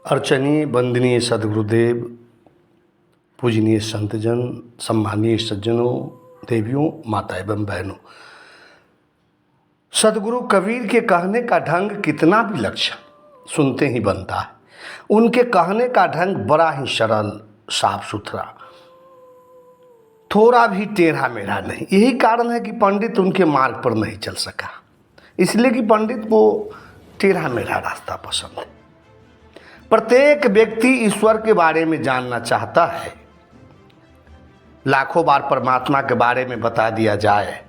अर्चनीय वंदनीय सदगुरुदेव, पूजनीय संतजन, सम्मानीय सज्जनों, देवियों, माता एवं बहनों, सदगुरु कबीर के कहने का ढंग कितना भी लक्षण सुनते ही बनता है। उनके कहने का ढंग बड़ा ही सरल, साफ सुथरा, थोड़ा भी टेढ़ा मेढ़ा नहीं। यही कारण है कि पंडित उनके मार्ग पर नहीं चल सका, इसलिए कि पंडित को टेढ़ा मेढ़ा रास्ता पसंद है। प्रत्येक व्यक्ति ईश्वर के बारे में जानना चाहता है। लाखों बार परमात्मा के बारे में बता दिया जाए,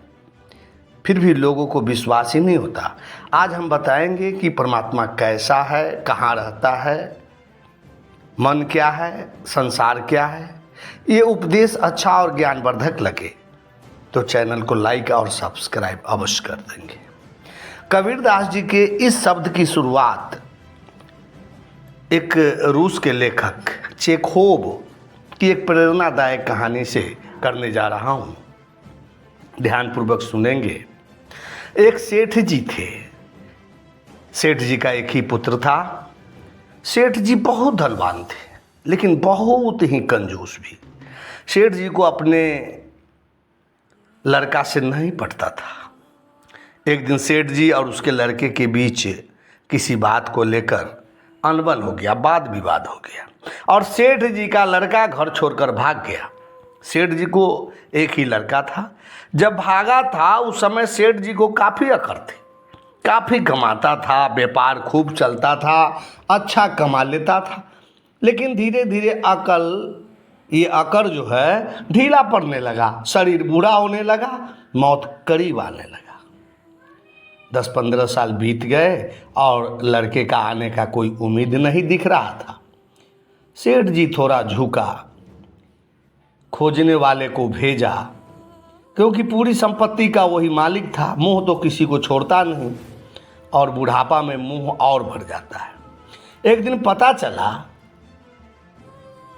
फिर भी लोगों को विश्वास ही नहीं होता। आज हम बताएंगे कि परमात्मा कैसा है, कहाँ रहता है, मन क्या है, संसार क्या है। ये उपदेश अच्छा और ज्ञानवर्धक लगे तो चैनल को लाइक और सब्सक्राइब अवश्य कर देंगे। कबीरदास जी के इस शब्द की शुरुआत एक रूस के लेखक चेखोव की एक प्रेरणादायक कहानी से करने जा रहा हूँ। ध्यानपूर्वक सुनेंगे। एक सेठ जी थे। सेठ जी का एक ही पुत्र था। सेठ जी बहुत धनवान थे, लेकिन बहुत ही कंजूस भी। सेठ जी को अपने लड़का से नहीं पटता था। एक दिन सेठ जी और उसके लड़के के बीच किसी बात को लेकर अनबन हो गया, वाद विवाद हो गया और सेठ जी का लड़का घर छोड़कर भाग गया। सेठ जी को एक ही लड़का था। जब भागा था उस समय सेठ जी को काफ़ी अकड़ थे, काफ़ी कमाता था, व्यापार खूब चलता था, अच्छा कमा लेता था। लेकिन धीरे धीरे ये अकड़ जो है ढीला पड़ने लगा, शरीर बूढ़ा होने लगा, मौत करीब आने लगा। 10-15 साल बीत गए और लड़के का आने का कोई उम्मीद नहीं दिख रहा था। सेठ जी थोड़ा झुका, खोजने वाले को भेजा, क्योंकि पूरी संपत्ति का वही मालिक था। मुंह तो किसी को छोड़ता नहीं और बुढ़ापा में मुंह और भर जाता है। एक दिन पता चला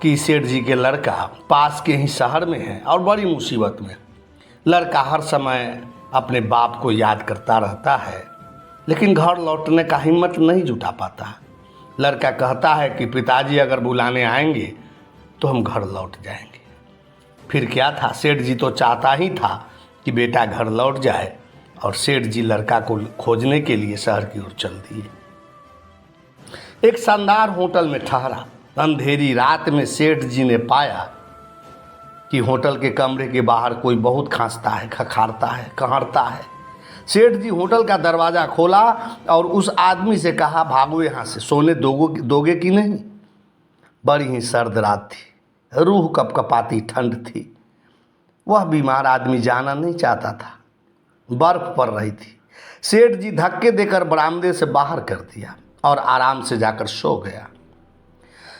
कि सेठ जी के लड़का पास के ही शहर में है और बड़ी मुसीबत में। लड़का हर समय अपने बाप को याद करता रहता है, लेकिन घर लौटने का हिम्मत नहीं जुटा पाता। लड़का कहता है कि पिताजी अगर बुलाने आएंगे तो हम घर लौट जाएंगे। फिर क्या था, सेठ जी तो चाहता ही था कि बेटा घर लौट जाए और सेठ जी लड़का को खोजने के लिए शहर की ओर चल दिए। एक शानदार होटल में ठहरा। अंधेरी रात में सेठ जी ने पाया कि होटल के कमरे के बाहर कोई बहुत खांसता है, खखारता है, कहरता है। सेठ जी होटल का दरवाज़ा खोला और उस आदमी से कहा, भागो यहाँ से, सोने दोगे कि नहीं। बड़ी ही सर्द रात थी, रूह कपकपाती ठंड थी। वह बीमार आदमी जाना नहीं चाहता था। बर्फ पड़ रही थी। सेठ जी धक्के देकर बरामदे से बाहर कर दिया और आराम से जाकर सो गया।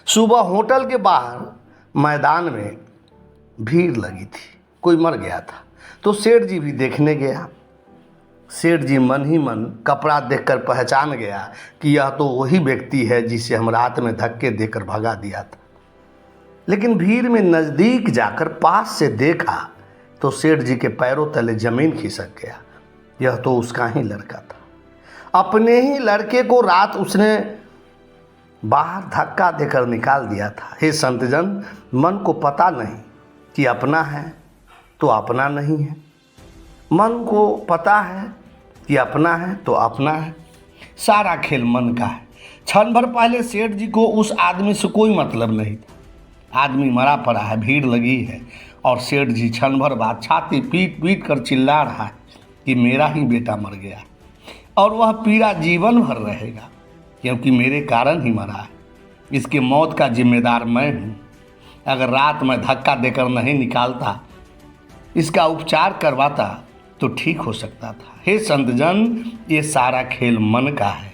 सुबह होटल के बाहर मैदान में भीड़ लगी थी, कोई मर गया था, तो सेठ जी भी देखने गया। सेठ जी मन ही मन कपड़ा देखकर पहचान गया कि यह तो वही व्यक्ति है जिसे हम रात में धक्के देकर भगा दिया था। लेकिन भीड़ में नज़दीक जाकर पास से देखा तो सेठ जी के पैरों तले जमीन खिसक गया। यह तो उसका ही लड़का था। अपने ही लड़के को रात उसने बाहर धक्का देकर निकाल दिया था। हे संतजन, मन को पता नहीं कि अपना है तो अपना नहीं है। मन को पता है कि अपना है तो अपना है। सारा खेल मन का है। क्षण भर पहले सेठ जी को उस आदमी से कोई मतलब नहीं था। आदमी मरा पड़ा है, भीड़ लगी है और सेठ जी क्षण भर बाद छाती पीट पीट कर चिल्ला रहा है कि मेरा ही बेटा मर गया और वह पीड़ा जीवन भर रहेगा, क्योंकि मेरे कारण ही मरा है। इसके मौत का जिम्मेदार मैं हूँ। अगर रात में धक्का देकर नहीं निकालता, इसका उपचार करवाता तो ठीक हो सकता था। हे संतजन, ये सारा खेल मन का है।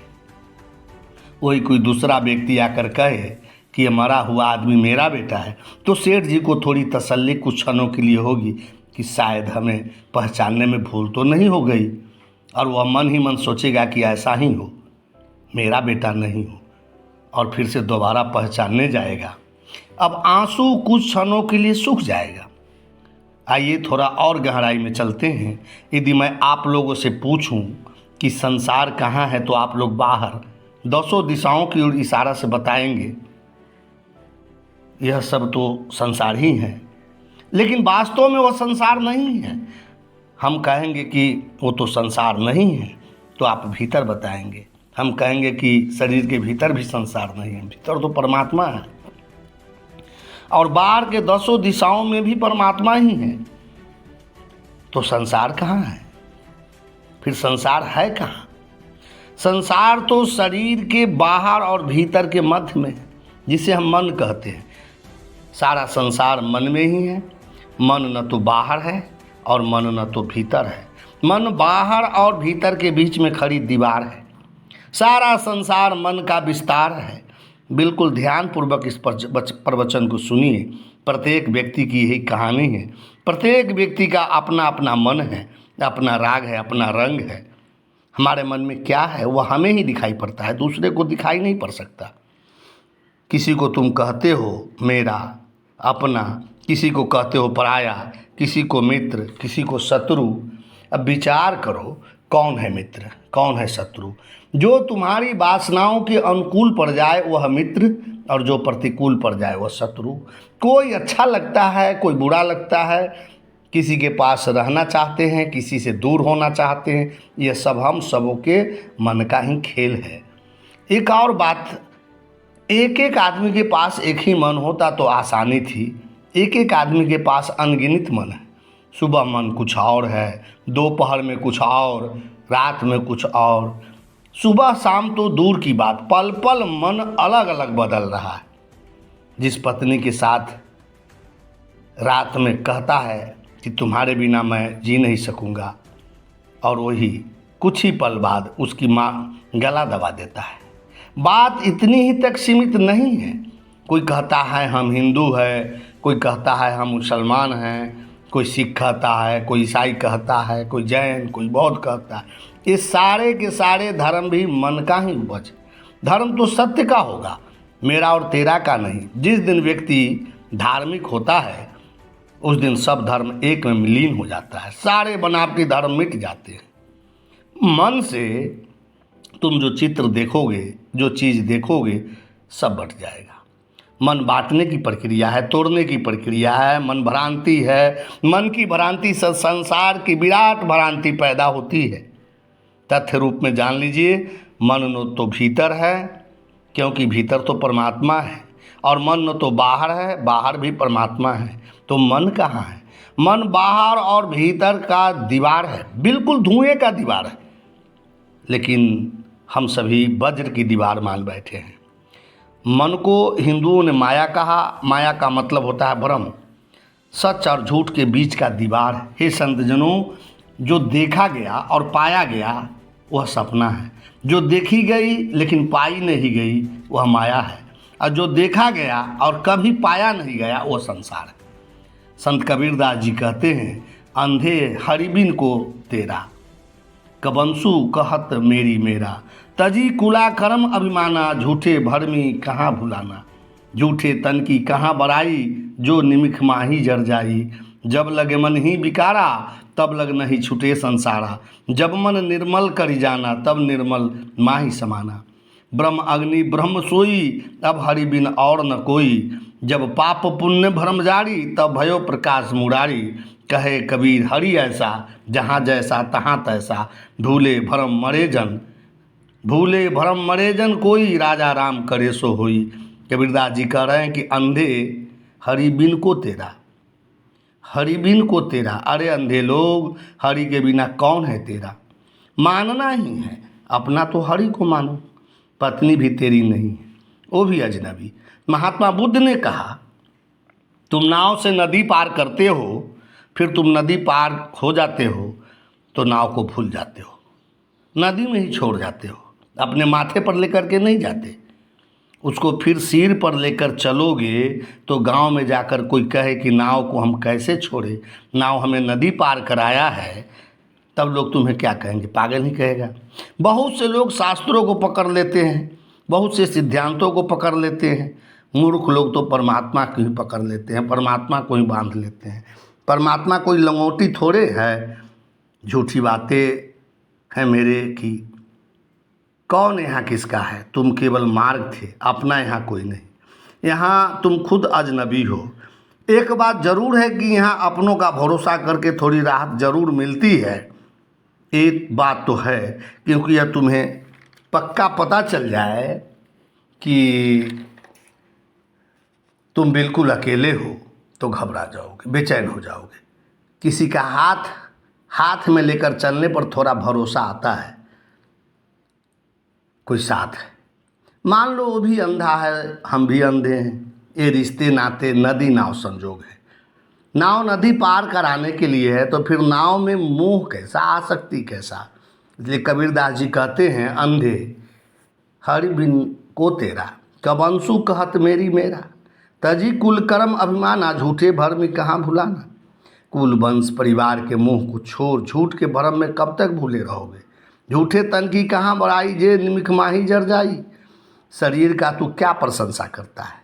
वही कोई दूसरा व्यक्ति आकर कहे कि ये मरा हुआ आदमी मेरा बेटा है, तो सेठ जी को थोड़ी तसल्ली कुछ क्षणों के लिए होगी कि शायद हमें पहचानने में भूल तो नहीं हो गई, और वह मन ही मन सोचेगा कि ऐसा ही हो, मेरा बेटा नहीं हो, और फिर से दोबारा पहचानने जाएगा। अब आंसू कुछ क्षणों के लिए सूख जाएगा। आइए थोड़ा और गहराई में चलते हैं। यदि मैं आप लोगों से पूछूं कि संसार कहाँ है तो आप लोग बाहर दसों दिशाओं की ओर इशारा से बताएंगे यह सब तो संसार ही है, लेकिन वास्तव में वह संसार नहीं है। हम कहेंगे कि वो तो संसार नहीं है, तो आप भीतर बताएंगे। हम कहेंगे कि शरीर के भीतर भी संसार नहीं है, भीतर तो परमात्मा है, और बाहर के दसों दिशाओं में भी परमात्मा ही है। तो संसार कहाँ है? फिर संसार है कहाँ? संसार तो शरीर के बाहर और भीतर के मध्य में है, जिसे हम मन कहते हैं। सारा संसार मन में ही है। मन न तो बाहर है और मन न तो भीतर है। मन बाहर और भीतर के बीच में खड़ी दीवार है। सारा संसार मन का विस्तार है। बिल्कुल ध्यानपूर्वक इस प्रवचन को सुनिए। प्रत्येक व्यक्ति की यही कहानी है। प्रत्येक व्यक्ति का अपना अपना मन है, अपना राग है, अपना रंग है। हमारे मन में क्या है वह हमें ही दिखाई पड़ता है, दूसरे को दिखाई नहीं पड़ सकता। किसी को तुम कहते हो मेरा, अपना, किसी को कहते हो पराया, किसी को मित्र, किसी को शत्रु। अब विचार करो, कौन है मित्र, कौन है शत्रु? जो तुम्हारी वासनाओं के अनुकूल पड़ जाए वह मित्र, और जो प्रतिकूल पड़ जाए वह शत्रु। कोई अच्छा लगता है, कोई बुरा लगता है, किसी के पास रहना चाहते हैं, किसी से दूर होना चाहते हैं। यह सब हम सबों के मन का ही खेल है। एक और बात, एक एक आदमी के पास एक ही मन होता तो आसानी थी। एक एक आदमी के पास अनगिनत मन है। सुबह मन कुछ और है, दोपहर में कुछ और, रात में कुछ और। सुबह शाम तो दूर की बात, पल पल मन अलग अलग बदल रहा है। जिस पत्नी के साथ रात में कहता है कि तुम्हारे बिना मैं जी नहीं सकूँगा, और वही कुछ ही पल बाद उसकी माँ गला दबा देता है। बात इतनी ही तक सीमित नहीं है। कोई कहता है हम हिंदू है, कोई कहता है हम मुसलमान हैं, कोई सिख कहता है, कोई ईसाई कहता है, कोई जैन, कोई बौद्ध कहता है। ये सारे के सारे धर्म भी मन का ही उपज। धर्म तो सत्य का होगा, मेरा और तेरा का नहीं। जिस दिन व्यक्ति धार्मिक होता है उस दिन सब धर्म एक में विलीन हो जाता है। सारे बनावटी धर्म मिट जाते हैं। मन से तुम जो चित्र देखोगे, जो चीज़ देखोगे, सब बट जाएगा। मन बांटने की प्रक्रिया है, तोड़ने की प्रक्रिया है, मन भ्रांति है। मन की भ्रांति से संसार की विराट भ्रांति पैदा होती है। तथ्य रूप में जान लीजिए, मन न तो भीतर है, क्योंकि भीतर तो परमात्मा है, और मन न तो बाहर है, बाहर भी परमात्मा है। तो मन कहाँ है? मन बाहर और भीतर का दीवार है, बिल्कुल धुएं का दीवार है। लेकिन हम सभी वज्र की दीवार मान बैठे हैं। मन को हिंदुओं ने माया कहा। माया का मतलब होता है भ्रम, सच और झूठ के बीच का दीवार। हे संतजनों, जो देखा गया और पाया गया वह सपना है। जो देखी गई लेकिन पाई नहीं गई वह माया है, और जो देखा गया और कभी पाया नहीं गया वह संसार है। संत कबीरदास जी कहते हैं, अंधे हरिबिन को तेरा, कबंसु कहत मेरी मेरा, तजी कुला कर्म अभिमाना, झूठे भरमी कहाँ भुलाना। झूठे तन की कहाँ बड़ाई, जो निमिख माही जर जाई। जब लगे मन ही बिकारा, तब लग नहीं छूटे संसारा। जब मन निर्मल करी जाना, तब निर्मल माही समाना। ब्रह्म अग्नि ब्रह्म सोई, अब हरि बिन और न कोई। जब पाप पुण्य भ्रम जारी, तब भयो प्रकाश मुरारी। कहे कबीर हरि ऐसा, जहाँ जैसा तहाँ तैसा। भूले भ्रम मरे जन, भूले भ्रम मरे जन कोई। राजा राम करे सो होई। कबीरदास जी कह रहे हैं कि अंधे हरि बिन को तेरा, हरि बिन को तेरा। अरे अंधे लोग, हरि के बिना कौन है तेरा? मानना ही है अपना तो हरि को मानो। पत्नी भी तेरी नहीं है, वो भी अजनबी। महात्मा बुद्ध ने कहा, तुम नाव से नदी पार करते हो, फिर तुम नदी पार हो जाते हो तो नाव को भूल जाते हो, नदी में ही छोड़ जाते हो। अपने माथे पर लेकर के नहीं जाते, उसको फिर सिर पर लेकर चलोगे तो गांव में जाकर कोई कहे कि नाव को हम कैसे छोड़े, नाव हमें नदी पार कराया है, तब लोग तुम्हें क्या कहेंगे? पागल ही कहेगा। बहुत से लोग शास्त्रों को पकड़ लेते हैं, बहुत से सिद्धांतों को पकड़ लेते हैं। मूर्ख लोग तो परमात्मा को ही पकड़ लेते हैं, परमात्मा को ही बांध लेते हैं। परमात्मा कोई लंगोटी थोड़े है, झूठी बातें हैं मेरे की। कौन यहाँ किसका है, तुम केवल मार्ग थे, अपना यहाँ कोई नहीं। यहाँ तुम खुद अजनबी हो। एक बात ज़रूर है कि यहाँ अपनों का भरोसा करके थोड़ी राहत ज़रूर मिलती है। एक बात तो है, क्योंकि यह तुम्हें पक्का पता चल जाए कि तुम बिल्कुल अकेले हो तो घबरा जाओगे, बेचैन हो जाओगे। किसी का हाथ में लेकर चलने पर थोड़ा भरोसा आता है, कोई साथ है। मान लो वो भी अंधा है, हम भी अंधे हैं, ये रिश्ते नाते नदी नाव संजोग है। नाव नदी पार कराने के लिए है, तो फिर नाव में मोह कैसा, आसक्ति कैसा। इसलिए कबीरदास जी कहते हैं, अंधे हरि बिन को तेरा, कबंसु कहत मेरी मेरा, तजी कुल कर्म अभिमाना, झूठे भर में कहाँ भुलाना। कुल वंश परिवार के मोह को छोड़ झूठ के भरम में कब तक भूले रहोगे। झूठे तन की कहाँ बड़ाई, जे निमिख माही जर जाई। शरीर का तू क्या प्रशंसा करता है,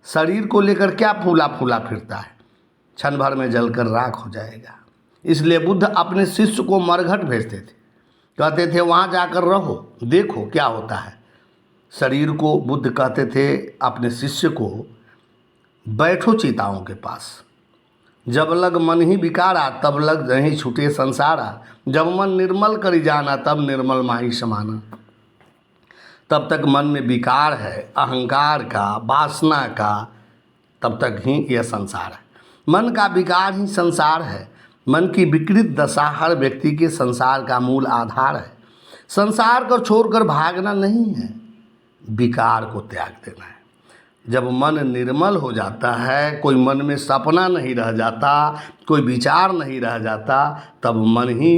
शरीर को लेकर क्या फूला फूला फिरता है, क्षण भर में जलकर राख हो जाएगा। इसलिए बुद्ध अपने शिष्य को मरघट भेजते थे, कहते थे वहाँ जाकर रहो, देखो क्या होता है। शरीर को बुद्ध कहते थे अपने शिष्य को, बैठो चिताओं के पास, जब लग मन ही विकारा, तब लग नहीं छूटे संसारा। जब मन निर्मल करी जाना, तब निर्मल माही समाना। तब तक मन में विकार है, अहंकार का, वासना का, तब तक ही यह संसार है। मन का विकार ही संसार है। मन की विकृत दशा हर व्यक्ति के संसार का मूल आधार है। संसार को छोड़कर भागना नहीं है, विकार को त्याग देना है। जब मन निर्मल हो जाता है, कोई मन में सपना नहीं रह जाता, कोई विचार नहीं रह जाता, तब मन ही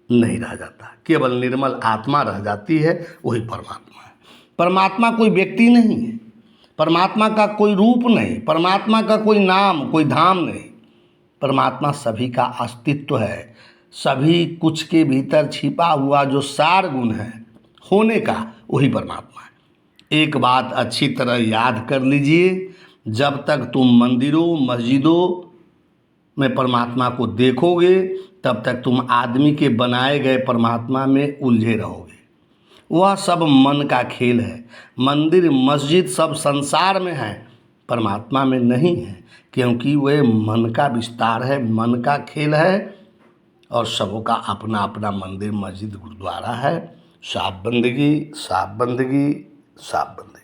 नहीं रह जाता, केवल निर्मल आत्मा रह जाती है, वही परमात्मा है। परमात्मा कोई व्यक्ति नहीं है, परमात्मा का कोई रूप नहीं, परमात्मा का कोई नाम, कोई धाम नहीं। परमात्मा सभी का अस्तित्व है, सभी कुछ के भीतर छिपा हुआ जो सार गुण है होने का, वही परमात्मा है। एक बात अच्छी तरह याद कर लीजिए, जब तक तुम मंदिरों मस्जिदों में परमात्मा को देखोगे, तब तक तुम आदमी के बनाए गए परमात्मा में उलझे रहोगे। वह सब मन का खेल है। मंदिर मस्जिद सब संसार में है, परमात्मा में नहीं है, क्योंकि वह मन का विस्तार है, मन का खेल है, और सबों का अपना अपना मंदिर मस्जिद गुरुद्वारा है। साफ बंदगी, साफ बंदगी, साफ बंदगी।